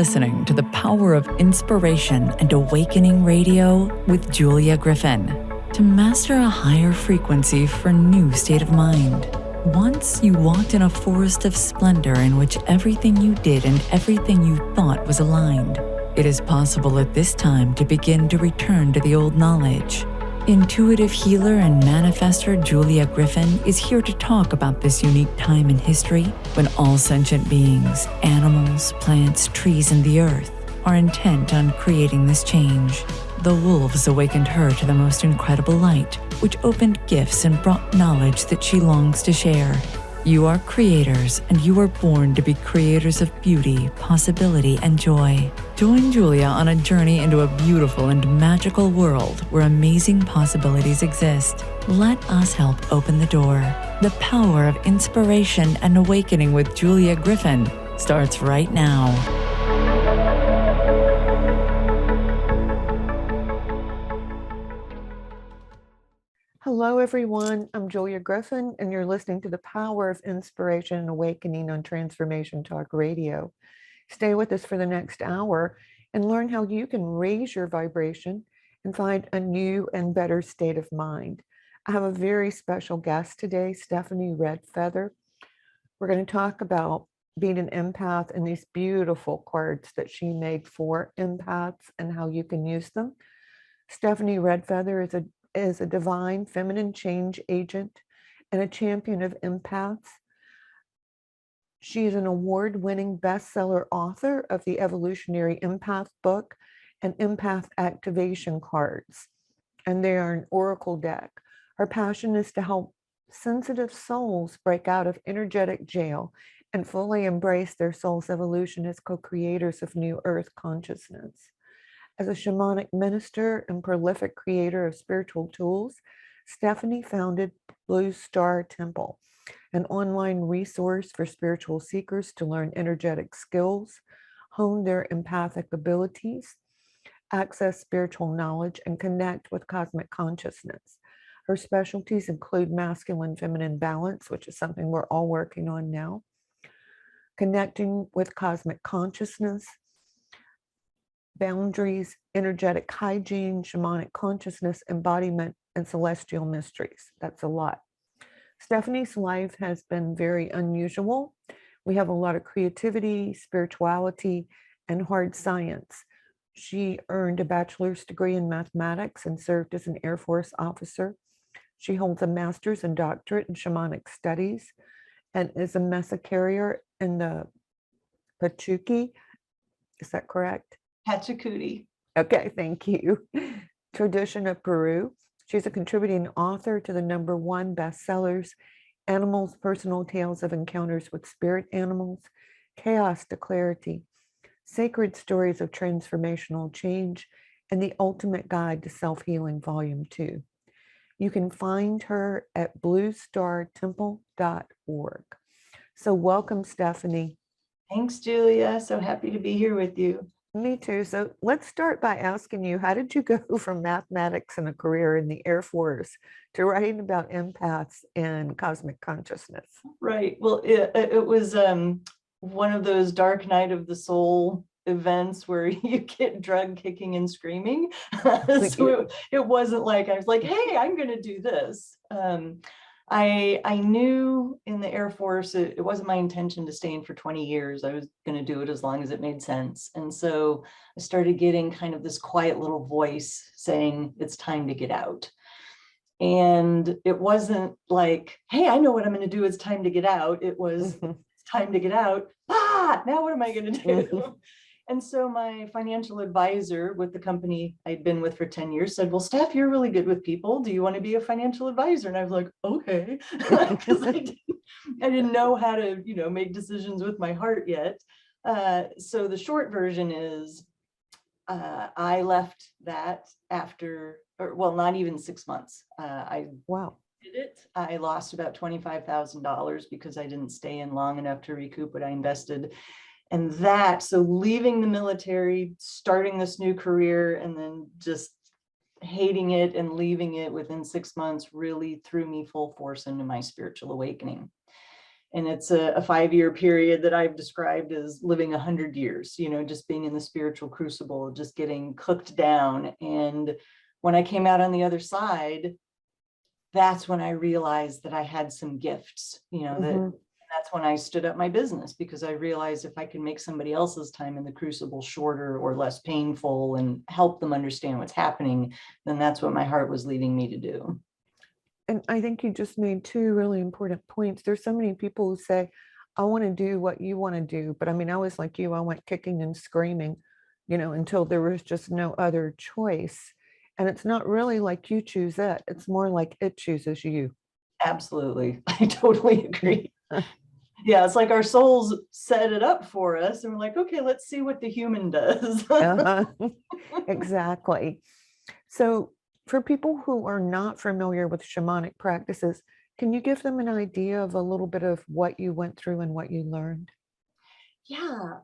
listening to the Power of Inspiration and Awakening Radio with Julia Griffin. To master a higher frequency for a new state of mind. Once you walked in a forest of splendor in which everything you did and everything you thought was aligned. It is possible at this time to begin to return to the old knowledge. Intuitive healer and manifester Julia Griffin is here to talk about this unique time in history when all sentient beings, animals, plants, trees, and the earth are intent on creating this change. The wolves awakened her to the most incredible light, which opened gifts and brought knowledge that she longs to share. You are creators, and you are born to be creators of beauty, possibility, and joy. Join Julia on a journey into a beautiful and magical world where amazing possibilities exist. Let us help open the door. The Power of Inspiration and Awakening with Julia Griffin starts right now. Hello, everyone. I'm Julia Griffin, and you're listening to the Power of Inspiration and Awakening on Transformation Talk Radio. Stay with us for the next hour and learn how you can raise your vibration and find a new and better state of mind. I have a very special guest today, Stephanie Redfeather. We're going to talk about being an empath and these beautiful cards that she made for empaths and how you can use them. Stephanie Redfeather is a divine feminine change agent and a champion of empaths. She is an award-winning bestseller author of the Evolutionary Empath book and Empath Activation cards, and they are an oracle deck. Her passion is to help sensitive souls break out of energetic jail and fully embrace their soul's evolution as co-creators of new earth consciousness. As a shamanic minister and prolific creator of spiritual tools, Stephanie founded Blue Star Temple, an online resource for spiritual seekers to learn energetic skills, hone their empathic abilities, access spiritual knowledge, and connect with cosmic consciousness. Her specialties include masculine-feminine balance, which is something we're all working on now, connecting with cosmic consciousness, boundaries, energetic hygiene, shamanic consciousness, embodiment, and celestial mysteries. That's a lot. Stephanie's life has been very unusual. We have a lot of creativity, spirituality, and hard science. She earned a bachelor's degree in mathematics and served as an Air Force officer. She holds a master's and doctorate in shamanic studies and is a mesa carrier in the Pachuki. Is that correct? Hachikudi. Okay, thank you. Tradition of Peru. She's a contributing author to the #1 bestsellers, Animals, Personal Tales of Encounters with Spirit Animals, Chaos to Clarity, Sacred Stories of Transformational Change, and The Ultimate Guide to Self-Healing, Volume 2. You can find her at bluestartemple.org. So welcome, Stephanie. Thanks, Julia. So happy to be here with you. Me too. So let's start by asking you, how did you go from mathematics and a career in the Air Force to writing about empaths and cosmic consciousness? Right. Well, it was one of those dark night of the soul events where you get drug kicking and screaming. So it wasn't like I was like, hey, I'm going to do this. I knew in the Air Force, it wasn't my intention to stay in for 20 years. I was going to do it as long as it made sense. And so I started getting kind of this quiet little voice saying, it's time to get out. And it wasn't like, hey, I know what I'm going to do. It's time to get out. It was, it's time to get out. Now what am I going to do? And so my financial advisor with the company I'd been with for 10 years said, well, Steph, you're really good with people. Do you want to be a financial advisor? And I was like, okay, because I didn't know how to, make decisions with my heart yet. So the short version is I left that after, not even 6 months. Wow. Did it. I lost about $25,000 because I didn't stay in long enough to recoup what I invested. And so leaving the military, starting this new career, and then just hating it and leaving it within 6 months really threw me full force into my spiritual awakening. And it's a 5-year period that I've described as living 100 years, just being in the spiritual crucible, just getting cooked down. And when I came out on the other side, that's when I realized that I had some gifts, that's when I stood up my business, because I realized if I can make somebody else's time in the crucible shorter or less painful and help them understand what's happening, then that's what my heart was leading me to do. And I think you just made two really important points. There's so many people who say, I want to do what you want to do. But I mean, I was like you, I went kicking and screaming, until there was just no other choice. And it's not really like you choose it. It's more like it chooses you. Absolutely. I totally agree. Yeah, it's like our souls set it up for us. And we're like, okay, let's see what the human does. Exactly. So for people who are not familiar with shamanic practices, can you give them an idea of a little bit of what you went through and what you learned? Yeah.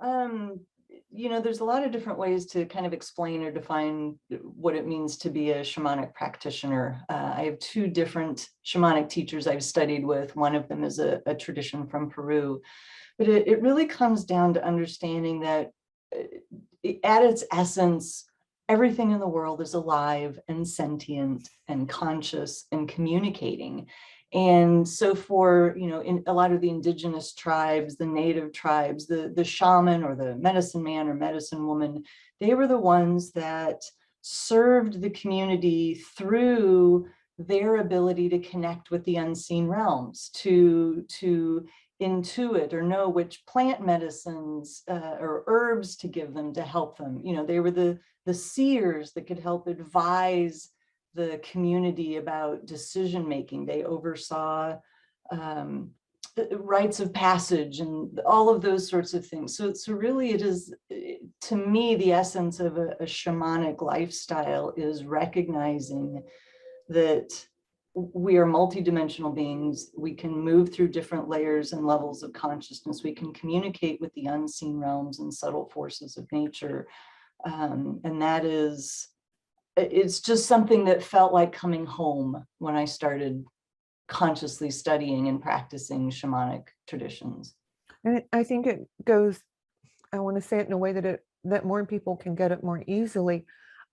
There's a lot of different ways to kind of explain or define what it means to be a shamanic practitioner. I have 2 different shamanic teachers I've studied with. One of them is a tradition from Peru, but it really comes down to understanding that at its essence, everything in the world is alive and sentient and conscious and communicating. And so for, in a lot of the indigenous tribes, the native tribes, the shaman or the medicine man or medicine woman, they were the ones that served the community through their ability to connect with the unseen realms, to intuit or know which plant medicines or herbs to give them to help them. They were the seers that could help advise the community about decision making. They oversaw rites of passage and all of those sorts of things. So really it is, to me, the essence of a shamanic lifestyle is recognizing that we are multidimensional beings. We can move through different layers and levels of consciousness. We can communicate with the unseen realms and subtle forces of nature. And that is, it's just something that felt like coming home when I started consciously studying and practicing shamanic traditions. And I think it goes, I want to say it in a way that more people can get it more easily.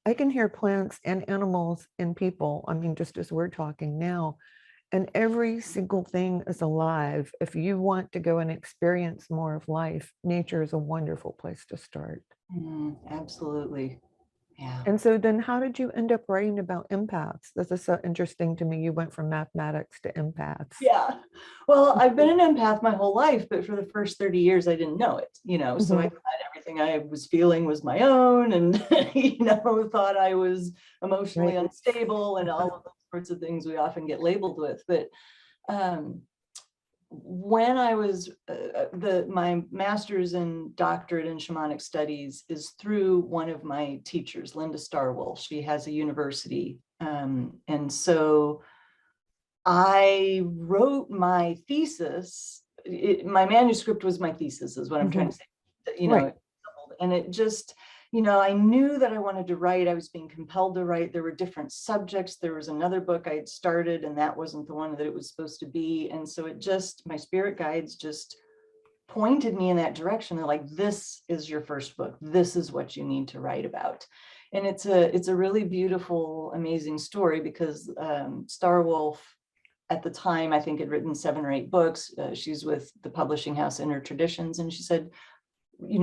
I can hear plants and animals and people, I mean, just as we're talking now, and every single thing is alive. If you want to go and experience more of life, nature is a wonderful place to start. Absolutely. Yeah. And so then how did you end up writing about empaths? This is so interesting to me. You went from mathematics to empaths. Yeah. Well, I've been an empath my whole life, but for the first 30 years, I didn't know it, so I thought everything I was feeling was my own and, thought I was emotionally unstable and all of those sorts of things we often get labeled with. But when I was my master's and doctorate in shamanic studies is through one of my teachers, Linda Starwell. She has a university. And so I wrote my thesis. My manuscript was my thesis, is what I'm trying to say, Right. And it just, I knew that I wanted to write. I was being compelled to write. There were different subjects. There was another book I had started, and that wasn't the one that it was supposed to be. And so my spirit guides just pointed me in that direction. They're like, this is your first book. This is what you need to write about. And it's a really beautiful, amazing story, because Starwolf at the time, I think, had written 7 or 8 books. She's with the publishing house Inner Traditions. And she said,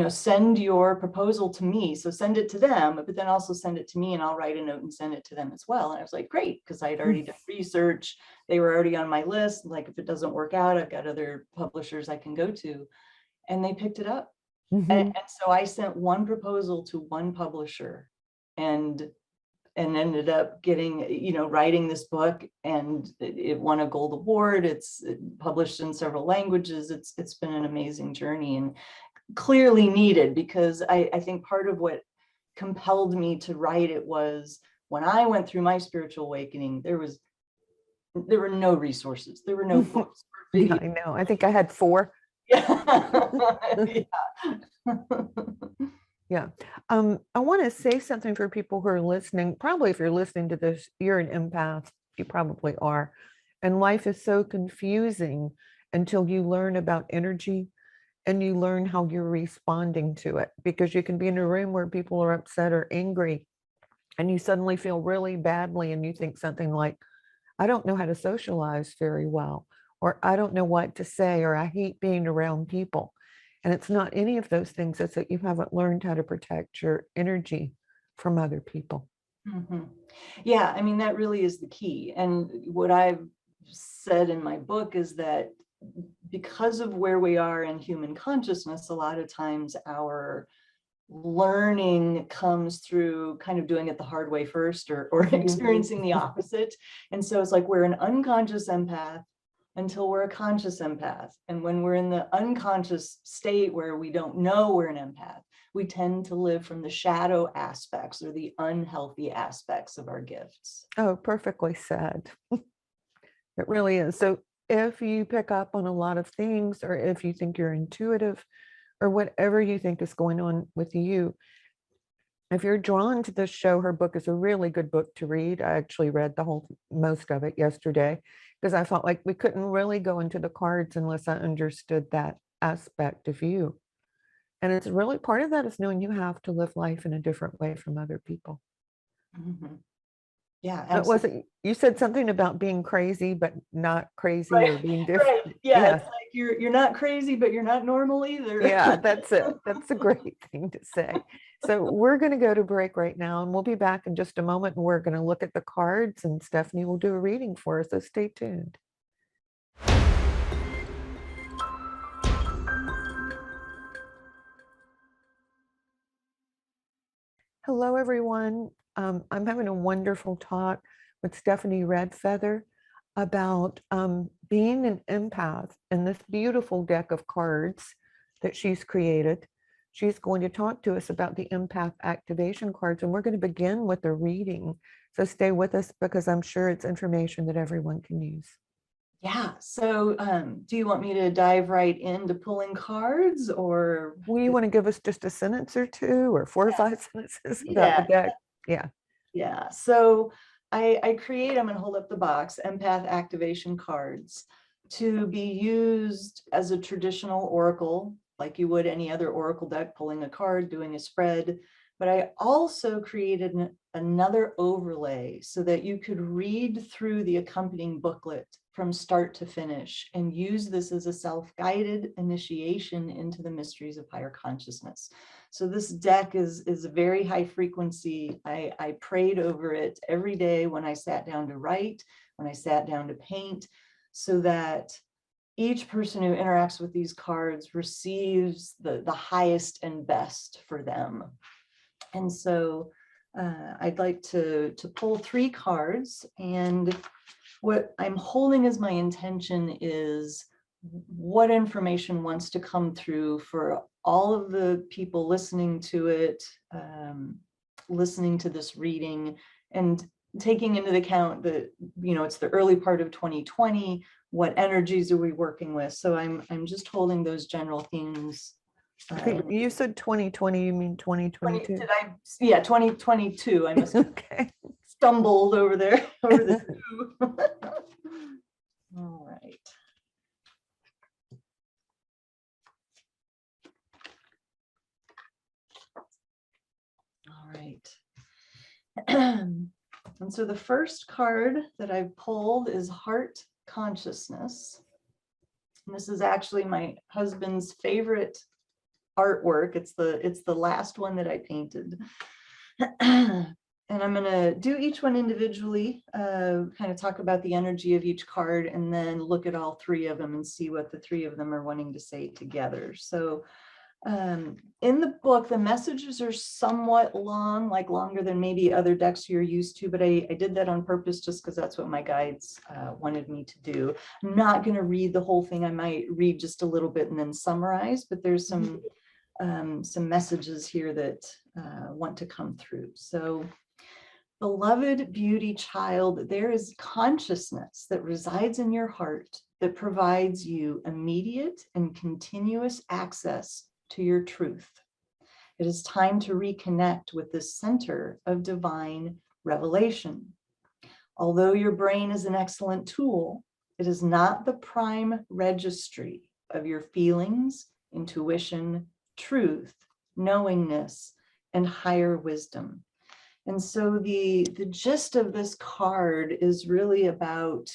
send your proposal to me. So send it to them, but then also send it to me and I'll write a note and send it to them as well. And I was like, great, because I had already done research. They were already on my list. Like, if it doesn't work out, I've got other publishers I can go to. And they picked it up. And so I sent one proposal to one publisher and ended up getting, writing this book, and it won a gold award. It's published in several languages. It's been an amazing journey and clearly needed, because I think part of what compelled me to write it was when I went through my spiritual awakening, there were no resources. There were no books. Yeah, I know. I think I had 4. Yeah. Yeah. I want to say something for people who are listening. Probably if you're listening to this, you're an empath. You probably are. And life is so confusing. until you learn about energy and you learn how you're responding to it. Because you can be in a room where people are upset or angry, and you suddenly feel really badly, and you think something like, I don't know how to socialize very well, or I don't know what to say, or I hate being around people. And it's not any of those things. It's that you haven't learned how to protect your energy from other people. Mm-hmm. Yeah, I mean, that really is the key. And what I've said in my book is that because of where we are in human consciousness, a lot of times our learning comes through kind of doing it the hard way first, or experiencing the opposite. And so it's like we're an unconscious empath until we're a conscious empath. And when we're in the unconscious state where we don't know we're an empath, we tend to live from the shadow aspects or the unhealthy aspects of our gifts. Oh, perfectly said. It really is. So if you pick up on a lot of things, or if you think you're intuitive, or whatever you think is going on with you, if you're drawn to this show, her book is a really good book to read. I actually read most of it yesterday, because I felt like we couldn't really go into the cards unless I understood that aspect of you. And it's really, part of that is knowing you have to live life in a different way from other people. Mm-hmm. Yeah, It wasn't, you said something about being crazy, but not crazy, right, or being different. right. Yeah, it's like you're not crazy, but you're not normal either. Yeah, that's it. That's a great thing to say. So we're going to go to break right now, and we'll be back in just a moment, and we're going to look at the cards, and Stephanie will do a reading for us. So stay tuned. Hello, everyone. I'm having a wonderful talk with Stephanie Redfeather about being an empath in this beautiful deck of cards that she's created. She's going to talk to us about the empath activation cards, and we're going to begin with a reading. So stay with us, because I'm sure it's information that everyone can use. Yeah. So do you want me to dive right into pulling cards, or? Well, you want to give us just a sentence or two, or 4 or 5 sentences about the deck? Yeah. Yeah. So I'm going to hold up the box, empath activation cards, to be used as a traditional oracle, like you would any other oracle deck, pulling a card, doing a spread. But I also created another overlay so that you could read through the accompanying booklet from start to finish and use this as a self-guided initiation into the mysteries of higher consciousness. So this deck is a very high frequency. I prayed over it every day when I sat down to write, when I sat down to paint, so that each person who interacts with these cards receives the highest and best for them. And so I'd like to pull 3 cards, and what I'm holding as my intention is what information wants to come through for all of the people listening to it, listening to this reading, and taking into account that, it's the early part of 2020, what energies are we working with? So I'm just holding those general themes. I think you said 2020, you mean 2022? Yeah, 2022. I must have okay. stumbled over there, over the two. All right. All right. And so the first card that I've pulled is Heart Consciousness. And this is actually my husband's favorite artwork. It's the last one that I painted. And I'm going to do each one individually, kind of talk about the energy of each card, and then look at all 3 of them and see what the 3 of them are wanting to say together. So in the book, the messages are somewhat long, like longer than maybe other decks you're used to, but I did that on purpose just because that's what my guides wanted me to do. I'm not going to read the whole thing. I might read just a little bit and then summarize, but there's some messages here that want to come through. So, beloved beauty child, there is consciousness that resides in your heart that provides you immediate and continuous access to your truth. It is time to reconnect with the center of divine revelation. Although your brain is an excellent tool, It is not the prime registry of your feelings, intuition, truth, knowingness, and higher wisdom. And so the gist of this card is really about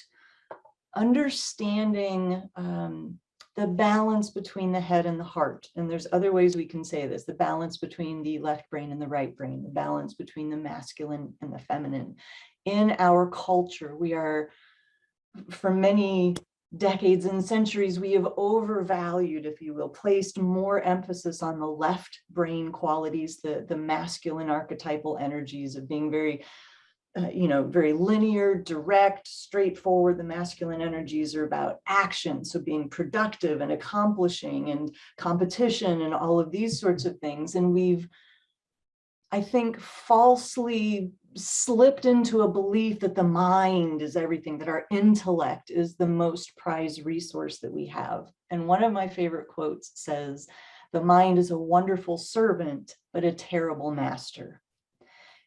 understanding the balance between the head and the heart. And there's other ways we can say this: the balance between the left brain and the right brain, the balance between the masculine and the feminine. In our culture, we are, for many decades and centuries, we have overvalued, if you will, placed more emphasis on the left brain qualities, the masculine archetypal energies of being very, very linear, direct, straightforward. The masculine energies are about action, so being productive and accomplishing and competition and all of these sorts of things. And we've, I think, falsely slipped into a belief that the mind is everything, that our intellect is the most prized resource that we have. And one of my favorite quotes says, "The mind is a wonderful servant, but a terrible master."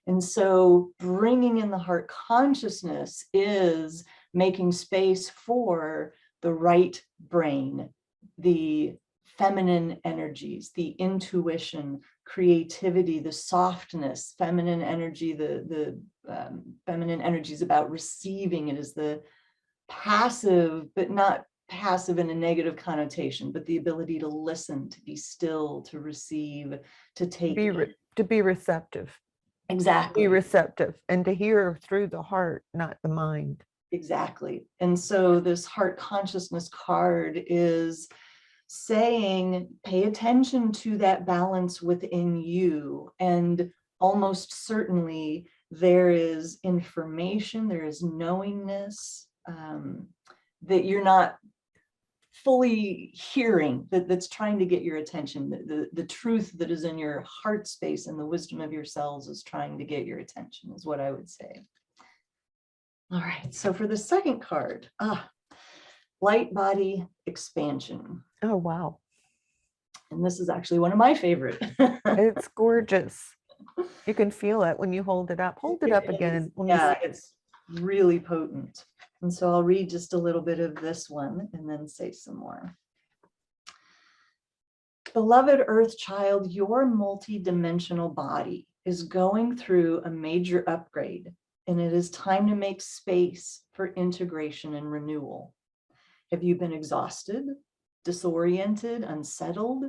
And so bringing in the heart consciousness is making space for the right brain, the feminine energies, the intuition, creativity, the softness, feminine energy, the feminine energy is about receiving. It is the passive, but not passive in a negative connotation, but the ability to listen, to be still, to receive, to take. To be receptive. Exactly. Be receptive and to hear through the heart, not the mind. Exactly. And so this heart consciousness card is saying, pay attention to that balance within you. And almost certainly there is information, there is knowingness that you're not fully hearing, that's trying to get your attention. The truth that is in your heart space and the wisdom of your cells is trying to get your attention, is what I would say. All right, so for the second card, light body expansion. Oh, wow. And this is actually one of my favorite. It's gorgeous. You can feel it when you hold it up. Hold it up again. Yeah, it's really potent. And so I'll read just a little bit of this one and then say some more. Beloved Earth child, your multi-dimensional body is going through a major upgrade, and it is time to make space for integration and renewal. Have you been exhausted, disoriented, unsettled?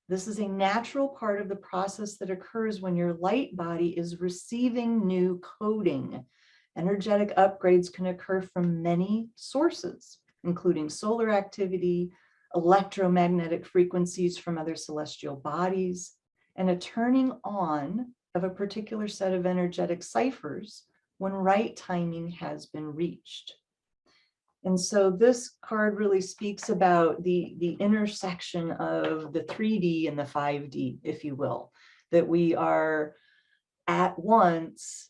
This is a natural part of the process that occurs when your light body is receiving new coding. Energetic upgrades can occur from many sources, including solar activity, electromagnetic frequencies from other celestial bodies, and a turning on of a particular set of energetic ciphers when right timing has been reached. And so this card really speaks about the intersection of the 3D and the 5D, if you will, that we are at once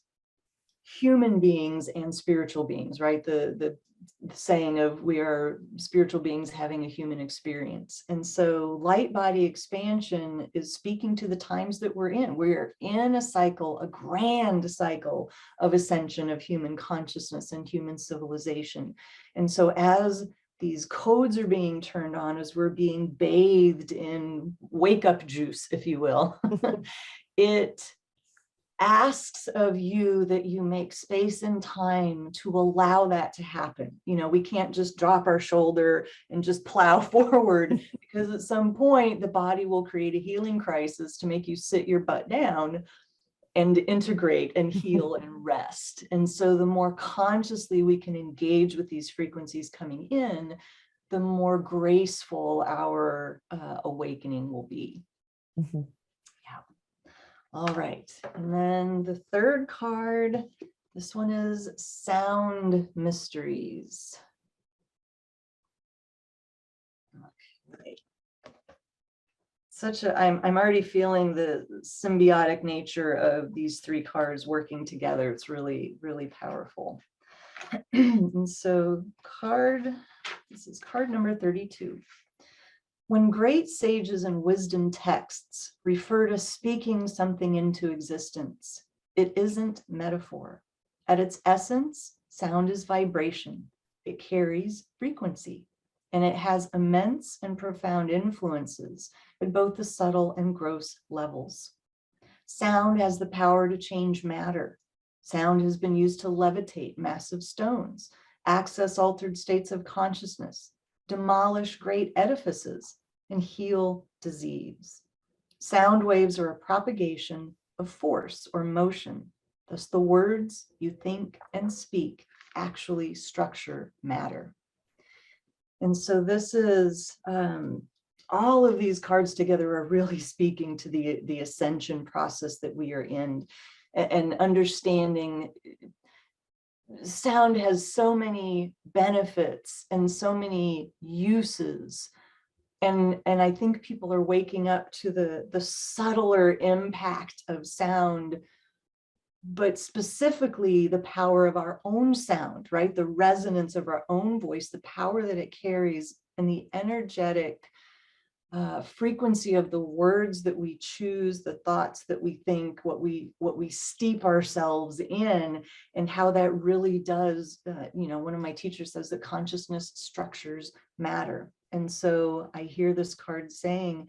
human beings and spiritual beings, right? The saying of we are spiritual beings having a human experience. And so light body expansion is speaking to the times that we're in. We're in a cycle, a grand cycle of ascension of human consciousness and human civilization. And so as these codes are being turned on, as we're being bathed in wake up juice, if you will, it asks of you that you make space and time to allow that to happen. You know, we can't just drop our shoulder and just plow forward, because at some point the body will create a healing crisis to make you sit your butt down and integrate and heal and rest. And so the more consciously we can engage with these frequencies coming in, the more graceful our awakening will be. Mm-hmm. All right, and then the third card, this one is Sound Mysteries. Okay. I'm already feeling the symbiotic nature of these three cards working together. It's really, really powerful. And so this is card number 32. When great sages and wisdom texts refer to speaking something into existence, it isn't metaphor. At its essence, sound is vibration, it carries frequency, and it has immense and profound influences at both the subtle and gross levels. Sound has the power to change matter. Sound has been used to levitate massive stones, access altered states of consciousness, demolish great edifices, and heal disease. Sound waves are a propagation of force or motion. Thus, the words you think and speak actually structure matter. And so this is, all of these cards together are really speaking to the ascension process that we are in, and understanding sound has so many benefits and so many uses. And I think people are waking up to the subtler impact of sound, but specifically the power of our own sound, right? The resonance of our own voice, the power that it carries, and the energetic frequency of the words that we choose, the thoughts that we think, what we steep ourselves in, and how that really does, one of my teachers says that consciousness structures matter. And so I hear this card saying,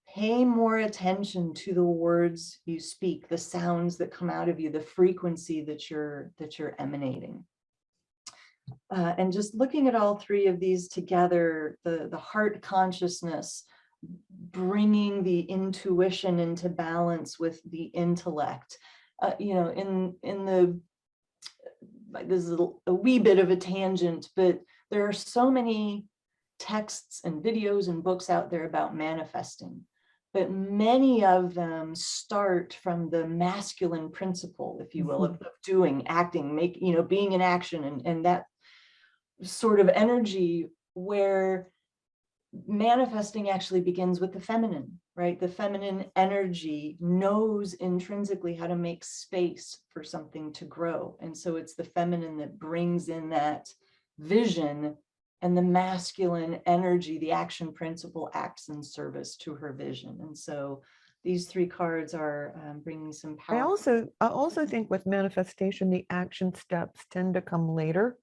pay more attention to the words you speak, the sounds that come out of you, the frequency that you're emanating. And just looking at all three of these together, the heart consciousness, bringing the intuition into balance with the intellect. This is a wee bit of a tangent, but there are so many texts and videos and books out there about manifesting, but many of them start from the masculine principle, if you will, of doing, acting, being in action, and that sort of energy, where manifesting actually begins with the feminine, right? The feminine energy knows intrinsically how to make space for something to grow. And so it's the feminine that brings in that vision, and the masculine energy, the action principle, acts in service to her vision. And so these three cards are bringing some power. I also think with manifestation, the action steps tend to come later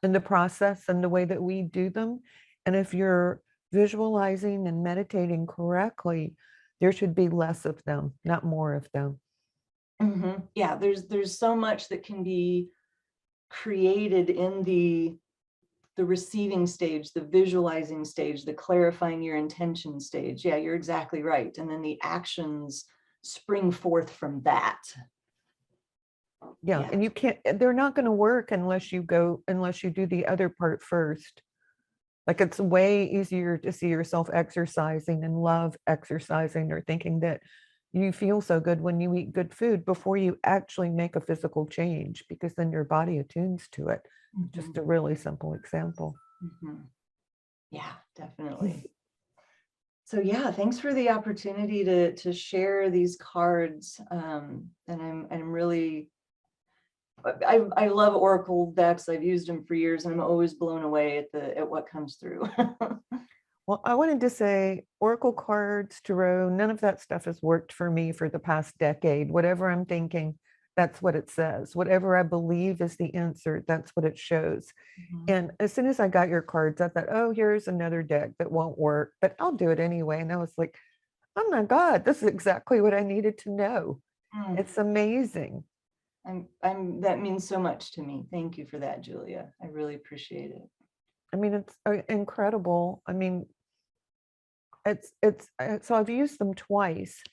in the process and the way that we do them. And if you're visualizing and meditating correctly, there should be less of them, not more of them. Mm-hmm. Yeah, there's so much that can be created in the receiving stage, the visualizing stage, the clarifying your intention stage. Yeah, you're exactly right. And then the actions spring forth from that. Yeah. And they're not going to work unless you do the other part first. Like, it's way easier to see yourself exercising and love exercising, or thinking that you feel so good when you eat good food before you actually make a physical change, because then your body attunes to it. Mm-hmm. Just a really simple example. Mm-hmm. Yeah, definitely. So yeah, thanks for the opportunity to share these cards. And I'm really, I love Oracle decks. I've used them for years, and I'm always blown away at what comes through. Well, I wanted to say Oracle cards, tarot, none of that stuff has worked for me for the past decade. Whatever I'm thinking, that's what it says. Whatever I believe is the answer, that's what it shows. Mm-hmm. And as soon as I got your cards, I thought, oh, here's another deck that won't work, but I'll do it anyway. And I was like, oh my God, this is exactly what I needed to know. Mm. It's amazing. That means so much to me. Thank you for that, Julia. I really appreciate it. I mean, it's incredible. I mean, so I've used them twice,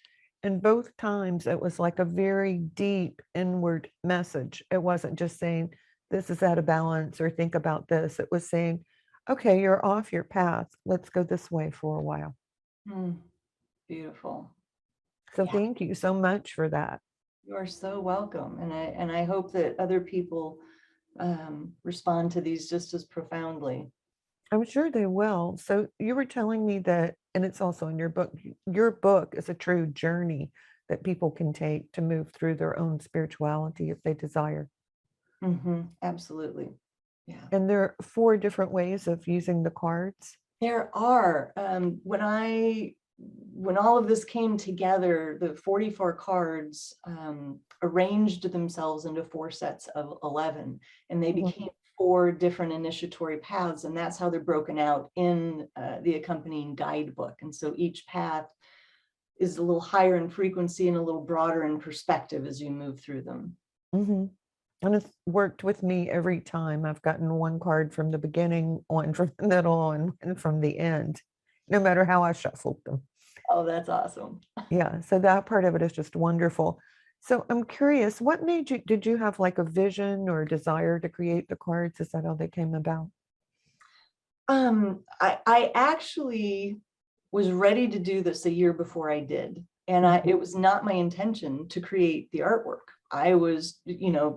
and both times it was like a very deep inward message. It wasn't just saying this is out of balance or think about this. It was saying, okay, you're off your path. Let's go this way for a while. Beautiful. So yeah. Thank you so much for that. You are so welcome. And I hope that other people respond to these just as profoundly. I'm sure they will. So you were telling me that, and it's also in your book is a true journey that people can take to move through their own spirituality if they desire. Mm-hmm. Absolutely. Yeah. And there are 4 different ways of using the cards. There are. When all of this came together, the 44 cards arranged themselves into 4 sets of 11, and they became 4 different initiatory paths, and that's how they're broken out in the accompanying guidebook. And so each path is a little higher in frequency and a little broader in perspective as you move through them. Mm-hmm. And it's worked with me every time. I've gotten one card from the beginning, one from the middle, and from the end, no matter how I shuffled them. Oh, that's awesome. Yeah, so that part of it is just wonderful. So I'm curious, what made you, did you have like a vision or a desire to create the cards? Is that how they came about? I actually was ready to do this a year before I did. And it was not my intention to create the artwork. I was,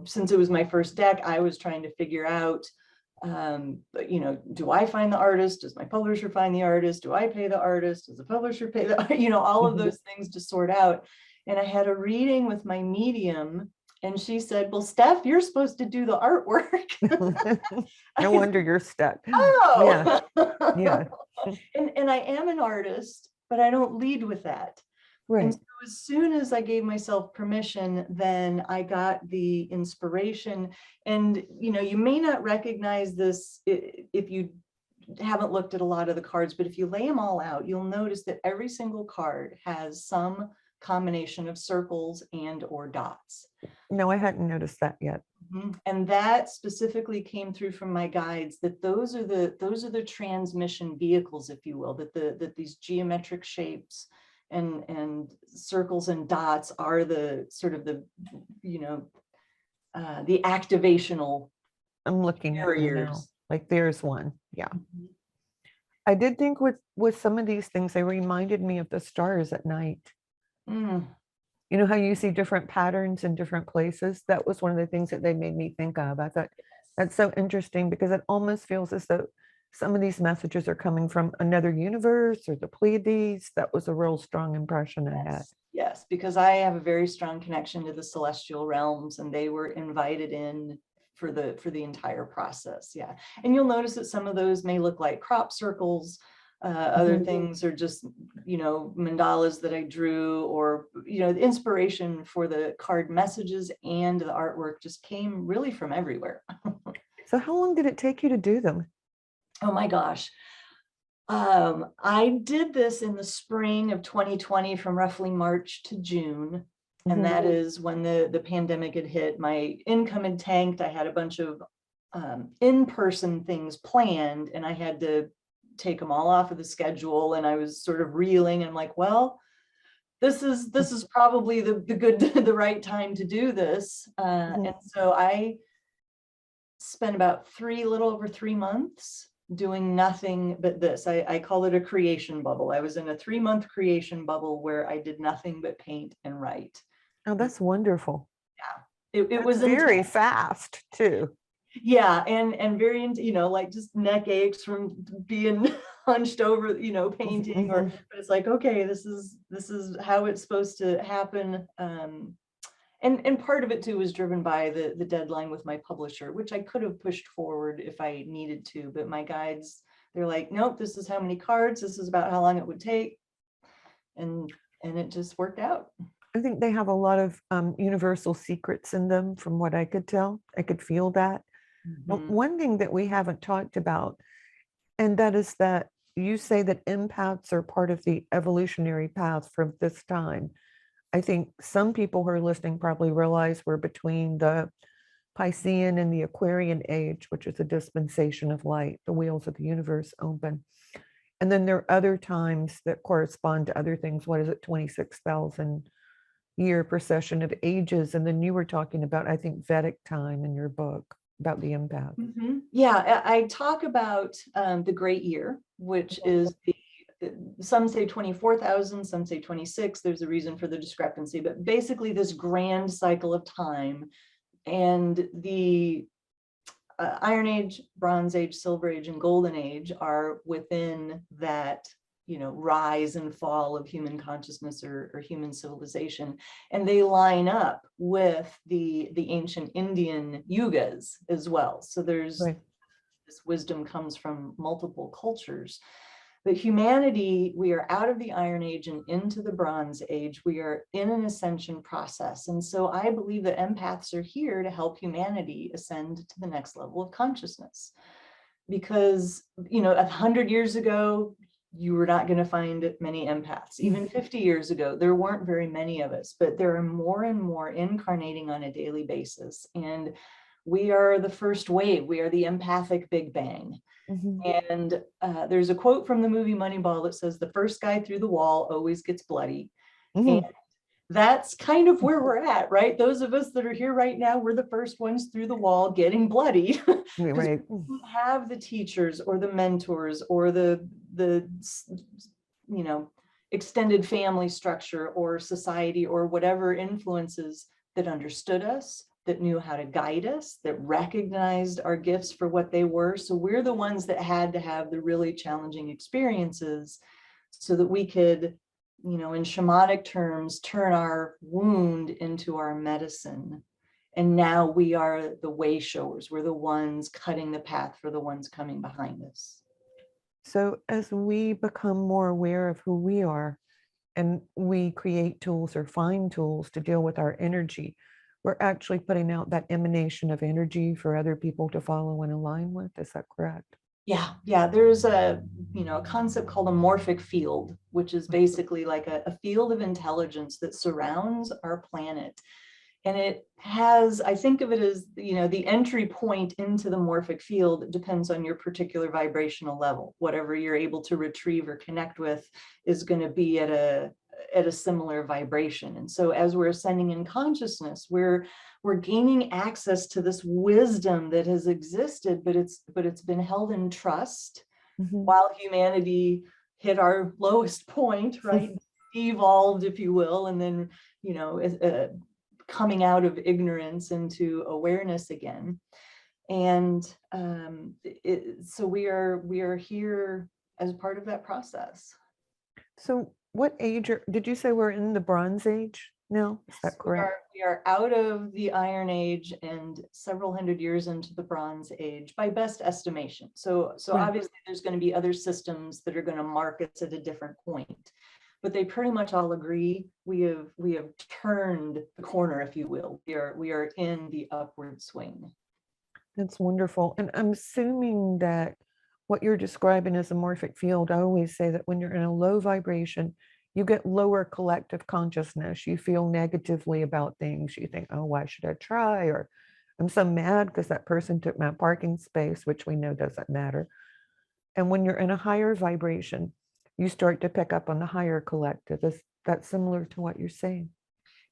since it was my first deck, I was trying to figure out, do I find the artist? Does my publisher find the artist? Do I pay the artist? Does the publisher pay the, all of those things to sort out. And I had a reading with my medium, and she said, well, Steph, you're supposed to do the artwork. No wonder you're stuck. Oh, yeah. And I am an artist, but I don't lead with that. Right. And so as soon as I gave myself permission, then I got the inspiration. And, you may not recognize this if you haven't looked at a lot of the cards, but if you lay them all out, you'll notice that every single card has some combination of circles and or dots. No, I hadn't noticed that yet. And that specifically came through from my guides, that those are the transmission vehicles, if you will, that these geometric shapes and circles and dots are the sort of the activational. I'm looking at it now. Like there's one. Yeah. Mm-hmm. I did think with some of these things, they reminded me of the stars at night. You know how you see different patterns in different places? That was one of the things that they made me think of. I thought that's so interesting because it almost feels as though some of these messages are coming from another universe or the Pleiades. That was a real strong impression I had. Yes, because I have a very strong connection to the celestial realms, and they were invited in for the entire process. Yeah. And you'll notice that some of those may look like crop circles. Other things are just, mandalas that I drew, or, the inspiration for the card messages and the artwork just came really from everywhere. So how long did it take you to do them? Oh my gosh. I did this in the spring of 2020 from roughly March to June. And that is when the pandemic had hit. My income had tanked. I had a bunch of in-person things planned, and I had to take them all off of the schedule, and I was sort of reeling. I'm like, well, this is probably the right time to do this. And so I spent about little over 3 months doing nothing but this. I call it a creation bubble. I was in a 3-month creation bubble where I did nothing but paint and write. Oh, that's wonderful. Yeah, it was very intense. fast too. Yeah, and very, like just neck aches from being hunched over, painting, but it's like, okay, this is how it's supposed to happen. And part of it too was driven by the deadline with my publisher, which I could have pushed forward if I needed to, but my guides, they're like, nope, this is how many cards, this is about how long it would take. And it just worked out. I think they have a lot of universal secrets in them, from what I could tell. I could feel that. But one thing that we haven't talked about, and that is that you say that empaths are part of the evolutionary path from this time. I think some people who are listening probably realize we're between the Piscean and the Aquarian age, which is a dispensation of light. The wheels of the universe open. And then there are other times that correspond to other things. What is it? 26,000 year procession of ages. And then you were talking about, I think, Vedic time in your book about the empath. Yeah, I talk about the Great Year, which is some say 24,000, some say 26. There's a reason for the discrepancy, but basically this grand cycle of time. And the Iron Age, Bronze Age, Silver Age, and Golden Age are within that rise and fall of human consciousness or human civilization, and they line up with the ancient Indian yugas as well. So there's this wisdom comes from multiple cultures. But humanity, we are out of the Iron Age and into the Bronze Age. We are in an ascension process. And so I believe that empaths are here to help humanity ascend to the next level of consciousness. Because, 100 years ago, you were not going to find many empaths. Even 50 years ago, there weren't very many of us, but there are more and more incarnating on a daily basis. And we are the first wave. We are the empathic Big Bang. And there's a quote from the movie Moneyball that says, the first guy through the wall always gets bloody. And that's kind of where we're at, right? Those of us that are here right now, we're the first ones through the wall getting bloody. Right. We don't have the teachers or the mentors or the extended family structure or society or whatever influences that understood us, that knew how to guide us, that recognized our gifts for what they were. So we're the ones that had to have the really challenging experiences so that we could, in shamanic terms, turn our wound into our medicine. And now we are the way showers. We're the ones cutting the path for the ones coming behind us. So as we become more aware of who we are and we create tools or find tools to deal with our energy, we're actually putting out that emanation of energy for other people to follow and align with. Is that correct? Yeah. There's a concept called a morphic field, which is basically like a field of intelligence that surrounds our planet. And it has, I think of it as, the entry point into the morphic field depends on your particular vibrational level. Whatever you're able to retrieve or connect with is going to be at a similar vibration. And so as we're ascending in consciousness, we're gaining access to this wisdom that has existed, but it's been held in trust while humanity hit our lowest point, right? Evolved, if you will, and then, coming out of ignorance into awareness again. And so we are here as part of that process. So what age did you say we're in the Bronze Age now? Is that correct? We are out of the Iron Age and several hundred years into the Bronze Age by best estimation. So Right. Obviously there's going to be other systems that are going to mark us at a different point. But they pretty much all agree we have turned the corner, if you will. We are in the upward swing. That's wonderful. And I'm assuming that what you're describing as a morphic field, I always say that when you're in a low vibration, you get lower collective consciousness. You feel negatively about things. You think, oh, why should I try? Or I'm so mad because that person took my parking space, which we know doesn't matter. And when you're in a higher vibration, you start to pick up on the higher collective. Is that similar to what you're saying?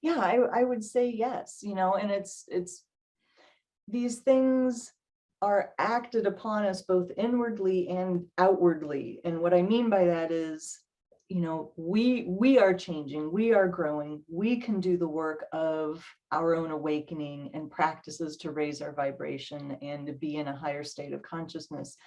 Yeah, I would say yes, and it's these things are acted upon us both inwardly and outwardly. And what I mean by that is, we are changing, we are growing, we can do the work of our own awakening and practices to raise our vibration and to be in a higher state of consciousness.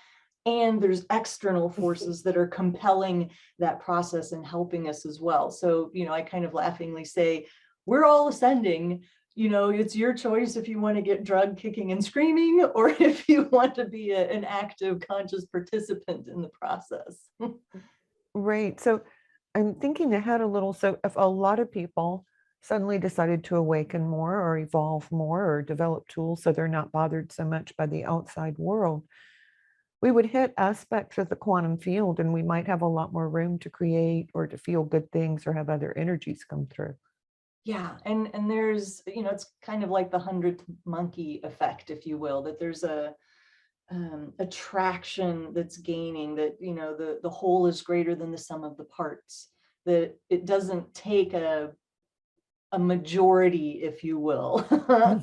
And there's external forces that are compelling that process and helping us as well. So, I kind of laughingly say, we're all ascending. It's your choice if you want to get drugged, kicking and screaming, or if you want to be an active, conscious participant in the process. Right. So I'm thinking ahead a little. So if a lot of people suddenly decided to awaken more or evolve more or develop tools so they're not bothered so much by the outside world, we would hit aspects of the quantum field and we might have a lot more room to create or to feel good things or have other energies come through. Yeah, and there's, it's kind of like the 100th monkey effect, if you will, that there's a attraction that's gaining, that, the whole is greater than the sum of the parts, that it doesn't take a majority, if you will,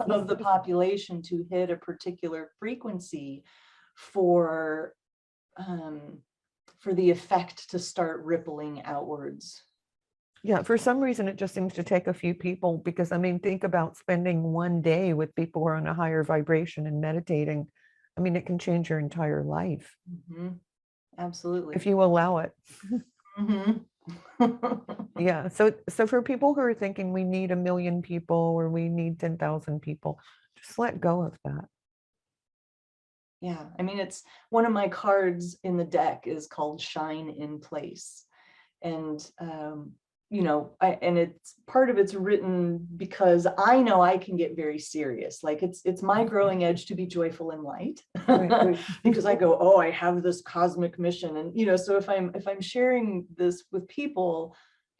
of the population to hit a particular frequency for the effect to start rippling outwards. Yeah, for some reason, it just seems to take a few people because, think about spending one day with people who are on a higher vibration and meditating. It can change your entire life. Absolutely. If you allow it. Yeah. So for people who are thinking we need 1 million people or we need 10,000 people, just let go of that. Yeah. I mean, it's one of my cards in the deck is called Shine in Place. And, and it's part of it's written because I know I can get very serious. Like it's my growing edge to be joyful and light, Right. because I go, oh, I have this cosmic mission. And, so if I'm sharing this with people,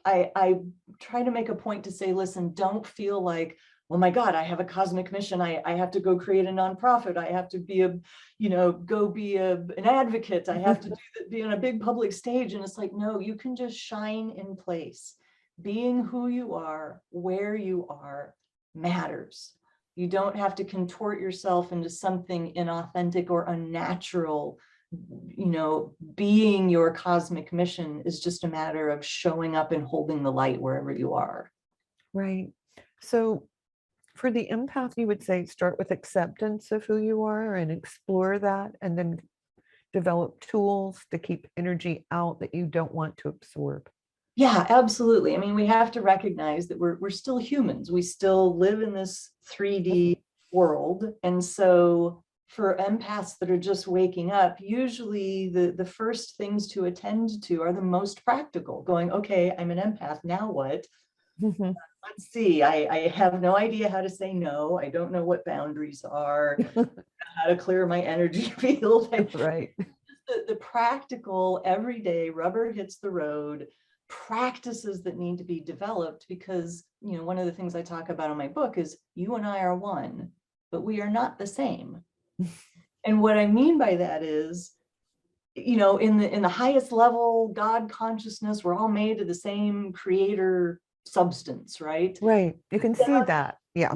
I try to make a point to say, listen, don't feel like, oh my God, I have a cosmic mission. I have to go create a nonprofit. I have to be go be an advocate. I have to be on a big public stage. And it's like, no, you can just shine in place. Being who you are, where you are matters. You don't have to contort yourself into something inauthentic or unnatural. Being your cosmic mission is just a matter of showing up and holding the light wherever you are. Right. So for the empath, you would say start with acceptance of who you are and explore that, and then develop tools to keep energy out that you don't want to absorb. Yeah, absolutely. I mean, we have to recognize that we're still humans. We still live in this 3D world. And so for empaths that are just waking up, usually the first things to attend to are the most practical, going, okay, I'm an empath, now what? Let's see, I have no idea how to say no. I don't know what boundaries are, how to clear my energy field. Right. The practical, everyday rubber hits the road practices that need to be developed, because one of the things I talk about in my book is you and I are one, but we are not the same. And what I mean by that is, in the highest level God consciousness, we're all made of the same creator substance, right? Right. You can see that. Yeah.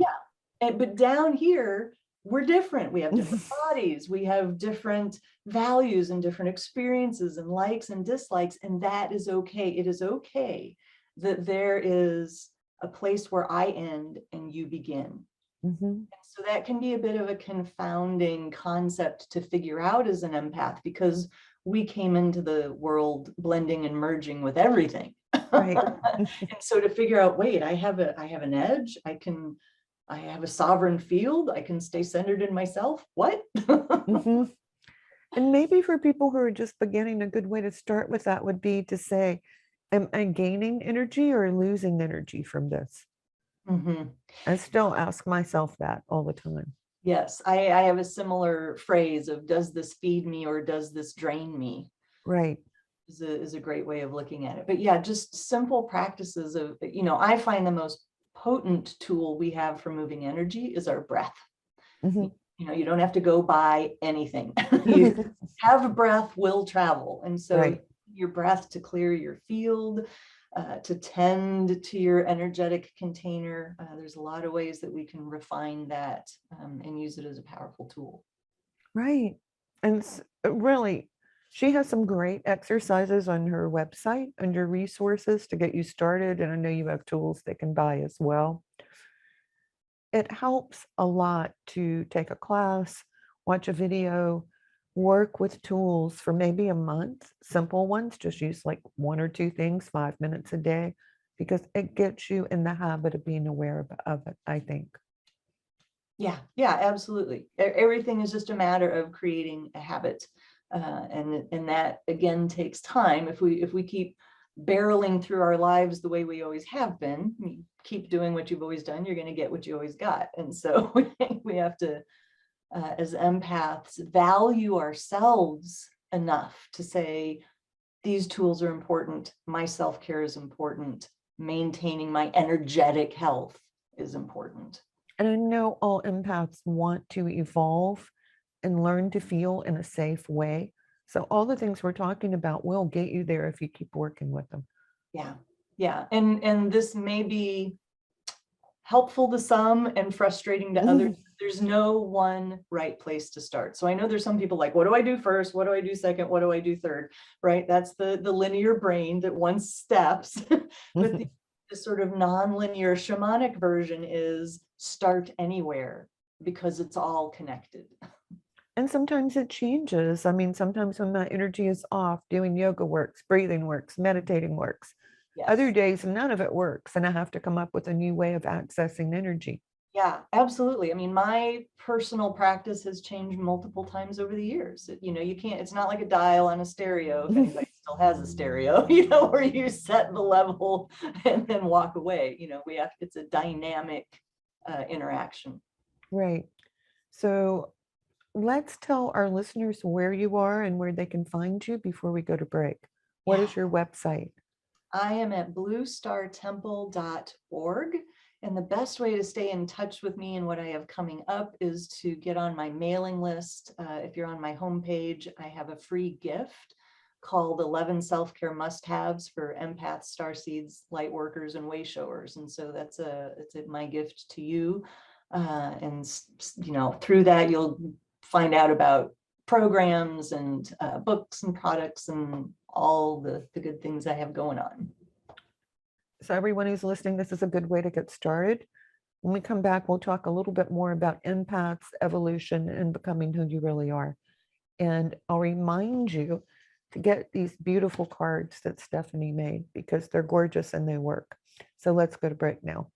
But down here, we're different. We have different bodies. We have different values and different experiences and likes and dislikes. And that is okay. It is okay that there is a place where I end and you begin. So that can be a bit of a confounding concept to figure out as an empath, because we came into the world blending and merging with everything. Right. And so to figure out, wait, I have an edge. I have a sovereign field. I can stay centered in myself. What? And maybe for people who are just beginning, a good way to start with that would be to say, am I gaining energy or losing energy from this? I still ask myself that all the time. Yes, I have a similar phrase of, does this feed me or does this drain me? Right. Is a great way of looking at it. But yeah, just simple practices of, I find the most potent tool we have for moving energy is our breath. You don't have to go buy anything. You have a breath, will travel. And so your breath to clear your field, to tend to your energetic container. There's a lot of ways that we can refine that and use it as a powerful tool. Right. And really, she has some great exercises on her website under resources to get you started. And I know you have tools they can buy as well. It helps a lot to take a class, watch a video, work with tools for maybe a month, simple ones, just use like 1 or 2 things, 5 minutes a day, because it gets you in the habit of being aware of it, I think. Yeah, absolutely. Everything is just a matter of creating a habit. And that again takes time. If we keep barreling through our lives the way we always have been, you keep doing what you've always done, you're going to get what you always got. And so we have to, as empaths, value ourselves enough to say, these tools are important, my self-care is important, maintaining my energetic health is important. And I know all empaths want to evolve and learn to feel in a safe way. So all the things we're talking about will get you there if you keep working with them. Yeah. And this may be helpful to some and frustrating to others. There's no one right place to start. So I know there's some people like, what do I do first? What do I do second? What do I do third? Right? That's the linear brain that wants steps. But the sort of non-linear shamanic version is start anywhere, because it's all connected. And sometimes it changes. I mean, sometimes when my energy is off, doing yoga works, breathing works, meditating works. Other days, none of it works, and I have to come up with a new way of accessing energy. Yeah, absolutely. I mean, my personal practice has changed multiple times over the years. You can't, it's not like a dial on a stereo, if anybody still has a stereo, where you set the level and then walk away. It's a dynamic interaction. Right. So let's tell our listeners where you are and where they can find you before we go to break. What is your website? I am at bluestartemple.org. And the best way to stay in touch with me and what I have coming up is to get on my mailing list. If you're on my homepage, I have a free gift called 11 Self-Care Must-Haves for Empaths, Starseeds, Lightworkers, and Wayshowers. And so it's my gift to you. And through that, you'll find out about programs and books and products and all the good things I have going on. So everyone who's listening, this is a good way to get started. When we come back, we'll talk a little bit more about empaths, evolution, and becoming who you really are. And I'll remind you to get these beautiful cards that Stephanie made because they're gorgeous and they work. So let's go to break now.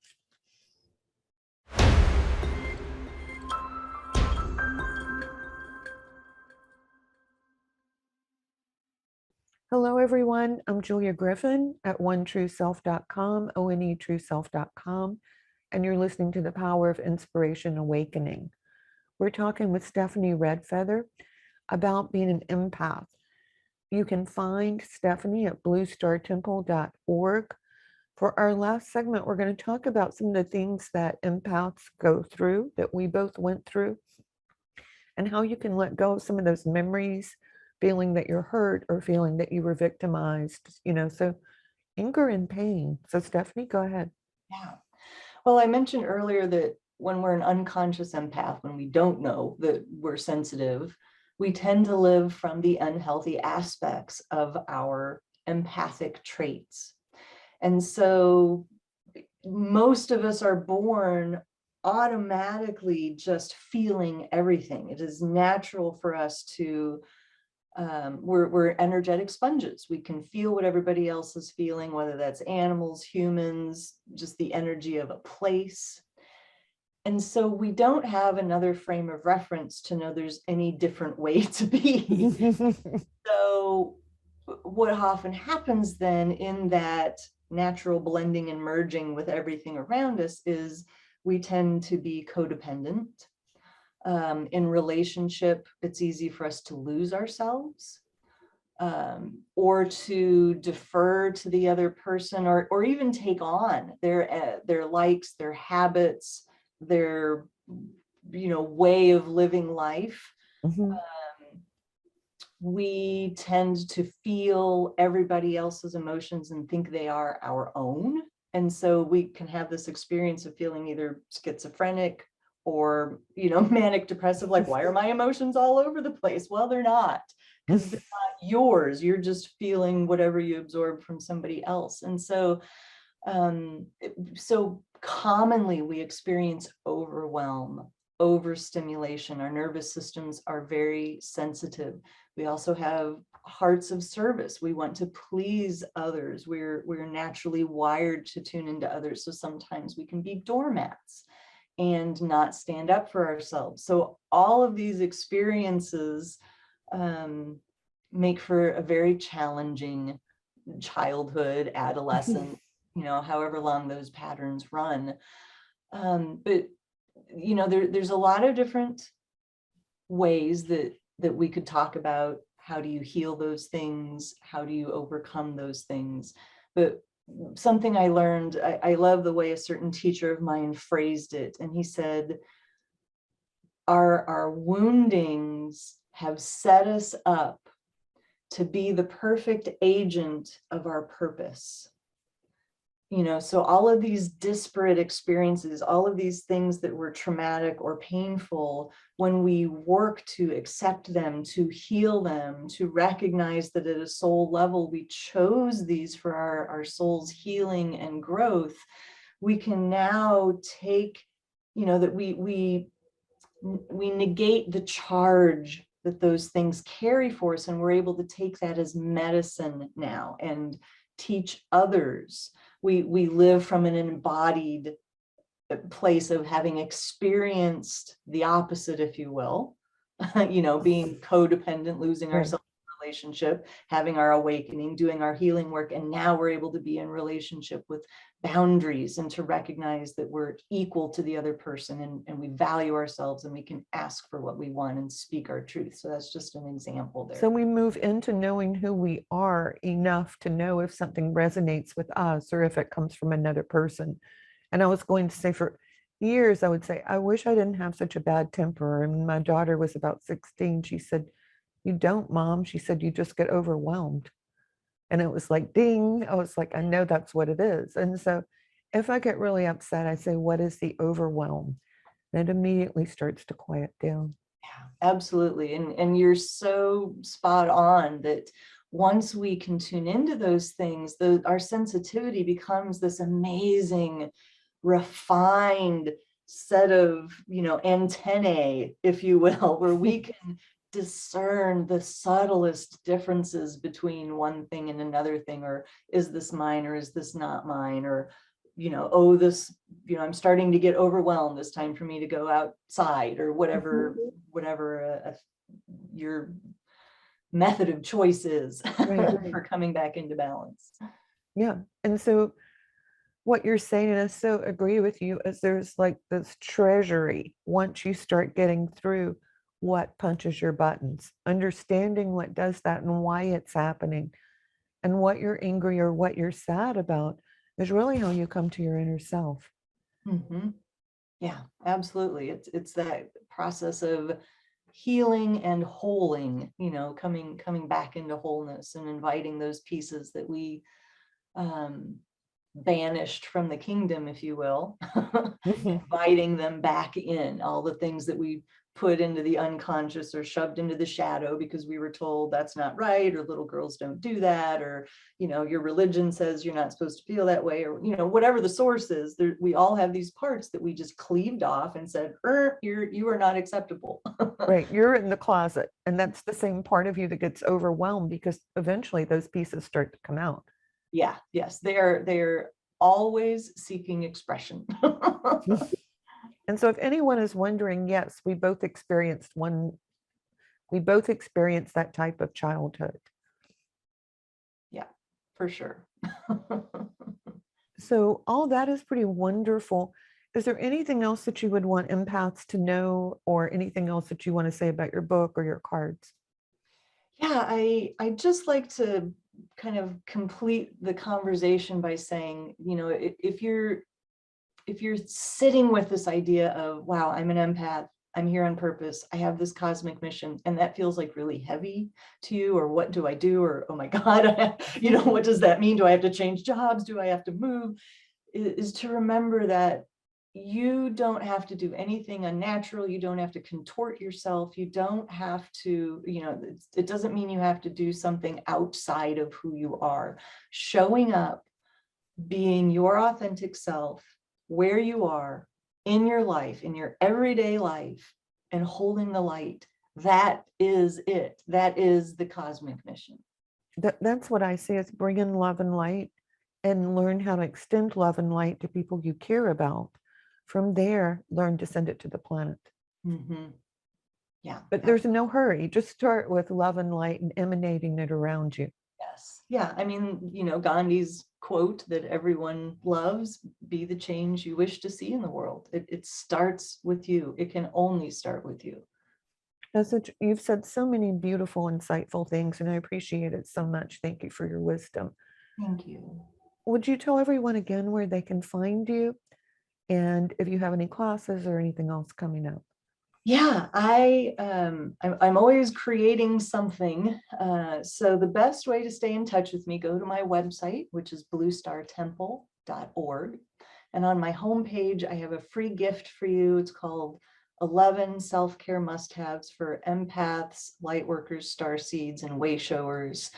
Hello, everyone. I'm Julia Griffin at onetrueself.com, onetrueself.com, and you're listening to The Power of Inspiration Awakening. We're talking with Stephanie Redfeather about being an empath. You can find Stephanie at bluestartemple.org. For our last segment, we're going to talk about some of the things that empaths go through, that we both went through, and how you can let go of some of those memories, feeling that you're hurt or feeling that you were victimized, so anger and pain. So Stephanie, go ahead. Yeah. Well, I mentioned earlier that when we're an unconscious empath, when we don't know that we're sensitive, we tend to live from the unhealthy aspects of our empathic traits. And so most of us are born automatically just feeling everything. It is natural for us to we're energetic sponges. We can feel what everybody else is feeling, whether that's animals, humans, just the energy of a place. And so we don't have another frame of reference to know there's any different way to be. So what often happens then in that natural blending and merging with everything around us is we tend to be codependent. In relationship, it's easy for us to lose ourselves or to defer to the other person, or even take on their likes, their habits, their way of living life. We tend to feel everybody else's emotions and think they are our own. And so we can have this experience of feeling either schizophrenic or, manic depressive, like, why are my emotions all over the place? Well, they're not, because they're not yours. You're just feeling whatever you absorb from somebody else. And so, so commonly we experience overwhelm, overstimulation. Our nervous systems are very sensitive. We also have hearts of service. We want to please others. We're naturally wired to tune into others. So sometimes we can be doormats and not stand up for ourselves. So all of these experiences make for a very challenging childhood, adolescent, however long those patterns run. But there's a lot of different ways that we could talk about. How do you heal those things? How do you overcome those things? But something I learned, I love the way a certain teacher of mine phrased it. And he said, our woundings have set us up to be the perfect agent of our purpose. So all of these disparate experiences, all of these things that were traumatic or painful, when we work to accept them, to heal them, to recognize that at a soul level, we chose these for our soul's healing and growth, we can now take, that we negate the charge that those things carry for us, and we're able to take that as medicine now and teach others. We live from an embodied place of having experienced the opposite, if you will, being codependent, losing Right. ourselves in a relationship, having our awakening, doing our healing work. And now we're able to be in relationship with boundaries and to recognize that we're equal to the other person, and we value ourselves, and we can ask for what we want and speak our truth. So that's just an example there. So we move into knowing who we are enough to know if something resonates with us or if it comes from another person. And I was going to say, for years, I would say, I wish I didn't have such a bad temper. And my daughter was about 16. She said, "You don't, Mom." She said, "You just get overwhelmed." And it was like, ding. I was like, I know that's what it is. And so if I get really upset, I say, what is the overwhelm? And it immediately starts to quiet down. Yeah, absolutely. And you're so spot on that once we can tune into those things, our sensitivity becomes this amazing, refined set of, antennae, if you will, where we can discern the subtlest differences between one thing and another thing, or is this mine or is this not mine, or oh, this, I'm starting to get overwhelmed, it's time for me to go outside, or whatever your method of choice is Right. for coming back into balance. Yeah. And so what you're saying, and I so agree with you, is there's like this treasury once you start getting through what punches your buttons, understanding what does that and why it's happening, and what you're angry or what you're sad about is really how you come to your inner self. Mm-hmm. Yeah, absolutely. It's that process of healing and holing, coming back into wholeness and inviting those pieces that we banished from the kingdom, if you will, inviting them back in, all the things that we put into the unconscious or shoved into the shadow because we were told that's not right, or little girls don't do that, or your religion says you're not supposed to feel that way, or whatever the source is. We all have these parts that we just cleaved off and said, you are not acceptable. Right, you're in the closet, and that's the same part of you that gets overwhelmed because eventually those pieces start to come out. Yeah, yes, they're always seeking expression. And so if anyone is wondering, yes, we both experienced that type of childhood. Yeah, for sure. So all that is pretty wonderful. Is there anything else that you would want empaths to know, or anything else that you want to say about your book or your cards? Yeah, I just like to kind of complete the conversation by saying, if you're sitting with this idea of, wow, I'm an empath, I'm here on purpose, I have this cosmic mission, and that feels like really heavy to you, or what do I do, or oh my God, what does that mean? Do I have to change jobs? Do I have to move? Is to remember that you don't have to do anything unnatural. You don't have to contort yourself. You don't have to, it doesn't mean you have to do something outside of who you are. Showing up, being your authentic self, where you are in your life, in your everyday life, and holding the light. That is it. That is the cosmic mission. That's what I say, is bring in love and light and learn how to extend love and light to people you care about. From there, learn to send it to the planet. Mm-hmm. Yeah. But there's no hurry. Just start with love and light and emanating it around you. Yes. Yeah. I mean, Gandhi's quote that everyone loves, be the change you wish to see in the world. It starts with you. It can only start with you. You've said so many beautiful, insightful things, and I appreciate it so much. Thank you for your wisdom. Thank you. Would you tell everyone again where they can find you, and if you have any classes or anything else coming up? Yeah, I'm always creating something. So the best way to stay in touch with me, go to my website, which is bluestartemple.org. And on my homepage, I have a free gift for you. It's called 11 self-care must-haves for empaths, light workers, star seeds, and way showers.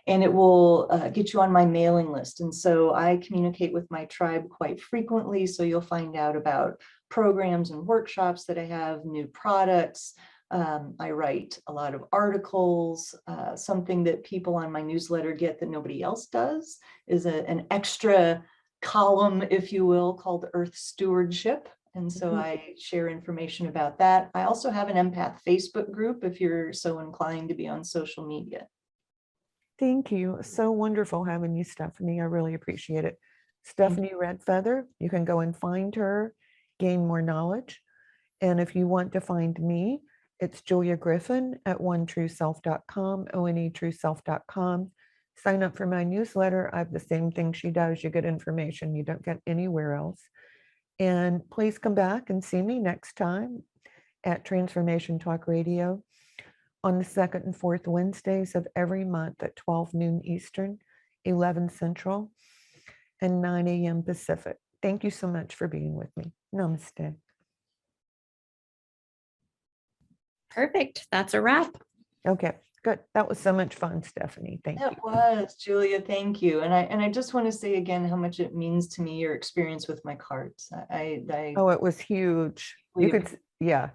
And it will get you on my mailing list. And so I communicate with my tribe quite frequently. So you'll find out about programs and workshops that I have, new products. I write a lot of articles. Something that people on my newsletter get that nobody else does is an extra column, if you will, called Earth Stewardship. And so I share information about that. I also have an empath Facebook group if you're so inclined to be on social media. Thank you. So wonderful having you, Stephanie. I really appreciate it. Stephanie Redfeather, you can go and find her, gain more knowledge. And if you want to find me, it's Julia Griffin at onetrueself.com, onetrueself.com. Sign up for my newsletter. I have the same thing she does. You get information you don't get anywhere else. And please come back and see me next time at Transformation Talk Radio on the second and fourth Wednesdays of every month at 12 noon Eastern, 11 Central, and 9 a.m. Pacific. Thank you so much for being with me. Namaste. Perfect. That's a wrap. Okay, good. That was so much fun, Stephanie. Thank you. That was, Julia, thank you. And I just want to say again how much it means to me, your experience with my cards. Oh, it was huge. You could, yeah.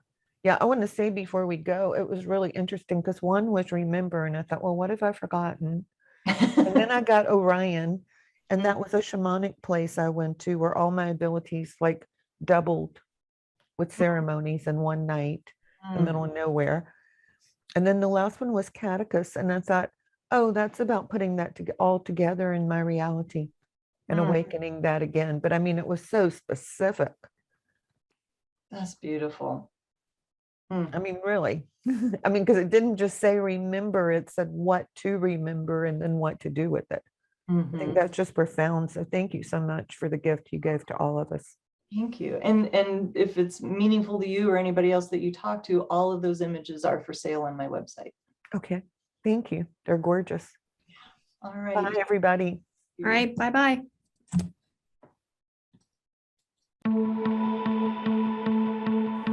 Yeah, I want to say before we go, it was really interesting because one was remember, and I thought, well, what have I forgotten? And then I got Orion, and that was a shamanic place I went to where all my abilities like doubled with ceremonies in one night, in the middle of nowhere. And then the last one was Catechus, and I thought, oh, that's about putting that all together in my reality and awakening that again. But I mean, it was so specific. That's beautiful. I mean, really. I mean, because it didn't just say remember, it said what to remember and then what to do with it. I think that's just profound. So thank you so much for the gift you gave to all of us. Thank you. And if it's meaningful to you or anybody else that you talk to, all of those images are for sale on my website. Okay. Thank you. They're gorgeous. All right. Bye, everybody. All right. Bye-bye.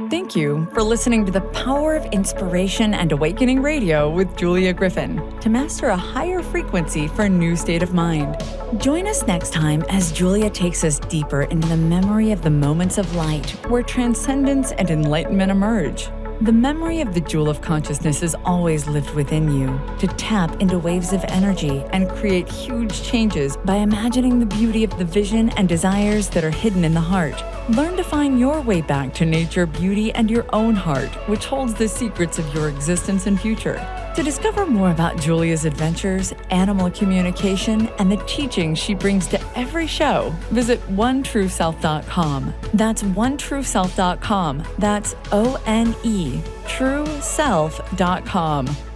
Thank you for listening to the Power of Inspiration and Awakening Radio with Julia Griffin to master a higher frequency for a new state of mind. Join us next time as Julia takes us deeper into the memory of the moments of light where transcendence and enlightenment emerge. The memory of the jewel of consciousness is always lived within you to tap into waves of energy and create huge changes by imagining the beauty of the vision and desires that are hidden in the heart. Learn to find your way back to nature, beauty, and your own heart, which holds the secrets of your existence and future. To discover more about Julia's adventures, animal communication, and the teachings she brings to every show, visit onetrueself.com. That's onetrueself.com. That's ONE, trueself.com.